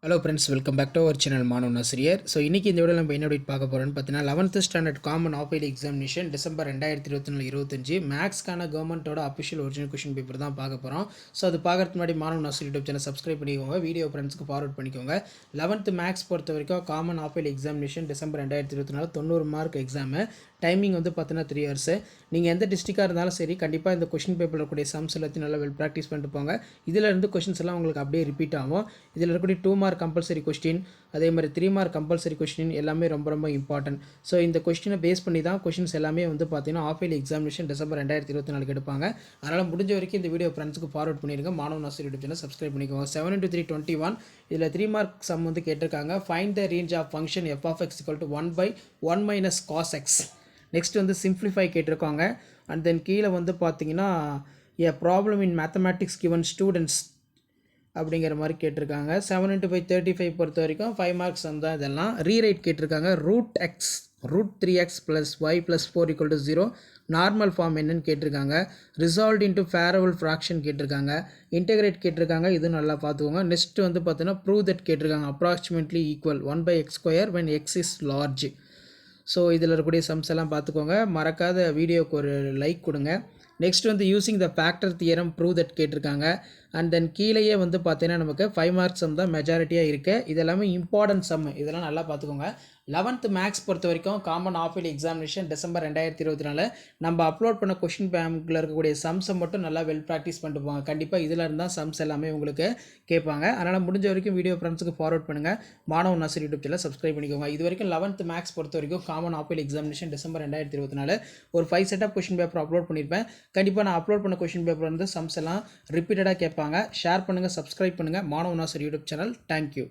Hello friends, welcome back to our channel Manavan Asiriyar. So இன்றைக்கி இந்த video நம்ம என்ன அப்டேட் பார்க்க போகிறோன்னு பார்த்தீங்கன்னா 11th standard common half yearly examination December 2024-25 மேக்ஸ்க்கான கவர்மெண்ட்டோட அஃபிஷியல் ஒரிஜினல் கொஷின் பேப்பர் தான் பார்க்க போகிறோம். ஸோ அது பார்க்கறதுக்கு முன்னாடி Manavan Asiriyar YouTube channel subscribe பண்ணிக்கோங்க, வீடியோ ஃப்ரெண்ட்ஸ்க்கு ஃபார்வர்ட் பண்ணிக்கோங்க. 11th மேக்ஸ் பொறுத்த வரைக்கும் common half yearly examination December 2024 90 mark exam. Timing வந்து பார்த்தீங்கன்னா 3 hours. நீங்கள் எந்த டிஸ்ட்ரிக்டாக இருந்தாலும் சரி, கண்டிப்பாக இந்த கொஷின் பேப்பரில் இருக்கக்கூடிய சம்ஸ் எல்லாத்தையும் நல்லா வெல் ப்ராக்டிஸ் பண்ணிட்டு போங்க. இதில் இருந்து கொஷின்ஸ் எல்லாம் உங்களுக்கு அப்படியே ரிப்பீட் ஆகும். இதில் இருக்கக்கூடிய 2 மார்க் கம்பல்சரி கொஸ்டின், அதே மாதிரி 3 மார்க் கம்பல்சரி கொஸ்டின் எல்லாமே ரொம்ப ரொம்ப இம்பார்ட்டன்ட். ஸோ இந்த கொஸ்டினை பேஸ் பண்ணி தான் கொஷின்ஸ் எல்லாமே வந்து பார்த்தீங்கன்னா ஆஃப் இயர்லி எக்ஸாமினேஷன் டிசம்பர் 2024 எடுப்பாங்க. அதனால் முடிஞ்ச வரைக்கும் இந்த வீடியோ ஃப்ரெண்ட்ஸுக்கு ஃபார்வர்ட் பண்ணிடுங்க. மாணவன் ஆசிரியர் யூடியூப் சேனல் சப்ஸ்கிரைப் பண்ணிக்கோங்க. 7 into 3 21. இதில் 3 மார்க் சம் வந்து கேட்டிருக்காங்க. Find the range of function f of x equal to 1/1 minus cos x. Next வந்து சிம்ப்ளிஃபை கேட்டிருக்காங்க. அண்ட் தென் கீழே வந்து பார்த்தீங்கன்னா a problem in mathematics given students அப்படிங்கிற மாதிரி கேட்டிருக்காங்க. 7 into 5 35 பொறுத்த வரைக்கும் 5 மார்க்ஸ் தான். இதெல்லாம் ரீரைட் கேட்டிருக்காங்க. √3x + y + 4 = 0 நார்மல் ஃபார்ம் என்னன்னு கேட்டிருக்காங்க. ரிசால்வ்ட் இன்ட்டு ஃபேரபிள் ஃப்ராக்ஷன் கேட்டிருக்காங்க. இன்டெகிரேட் கேட்டிருக்காங்க. இதுவும் நல்லா பார்த்துக்கோங்க. நெக்ஸ்ட் வந்து பார்த்தீங்கன்னா ப்ரூவ் தட் கேட்டிருக்காங்க. Approximately equal 1/x² when x is large. So இதில் இருக்கக்கூடிய சம்ஸ் எல்லாம் பார்த்துக்கோங்க. மறக்காத வீடியோக்கு ஒரு லைக் கொடுங்க. நெக்ஸ்ட் வந்து using the factor theorem prove that கேட்டிருக்காங்க. அண்ட் தென் கீழேயே வந்து பார்த்தீங்கன்னா நமக்கு 5 மார்க் சம் தான் மெஜாரிட்டியாக இருக்குது. இதெல்லாமே இம்பார்ட்டன்ட் சம், இதெல்லாம் நல்லா பார்த்துக்கோங்க. 11th மேக்ஸ் பொறுத்த வரைக்கும் common half yearly examination December 2024 நம்ம அப்லோட் பண்ண கொஷின் பேங்கில் இருக்கக்கூடிய சம்ஸை மட்டும் நல்லா வெல் ப்ராக்டிஸ் பண்ணிட்டு போவாங்க. கண்டிப்பாக இதில் இருந்தால் சம்ஸ் எல்லாமே உங்களுக்கு கேட்பாங்க. அதனால் முடிஞ்ச வரைக்கும் வீடியோ ஃப்ரெண்ட்ஸுக்கு ஃபார்வர்ட் பண்ணுங்கள். மாணவன் ஆசிரியர் யூடியூப் சேனல் சப்ஸ்கிரைப் பண்ணிக்கோங்க. இது வரைக்கும் 11th மேக்ஸ் பொறுத்த வரைக்கும் common half yearly examination December 2024 ஒரு 5 set of question paper upload பண்ணியிருப்பேன். கண்டிப்பாக நான் அப்லோட் பண்ண கொஷின் பேப்பர் வந்து சம்ஸ் எல்லாம் ரிப்பீட்டடாக கேட்பாங்க. ஷேர் பண்ணுங்கள், சப்ஸ்கிரைப் பண்ணுங்கள். மாணவன் ஆசிரியர் யூடியூப் சேனல். தேங்க்யூ.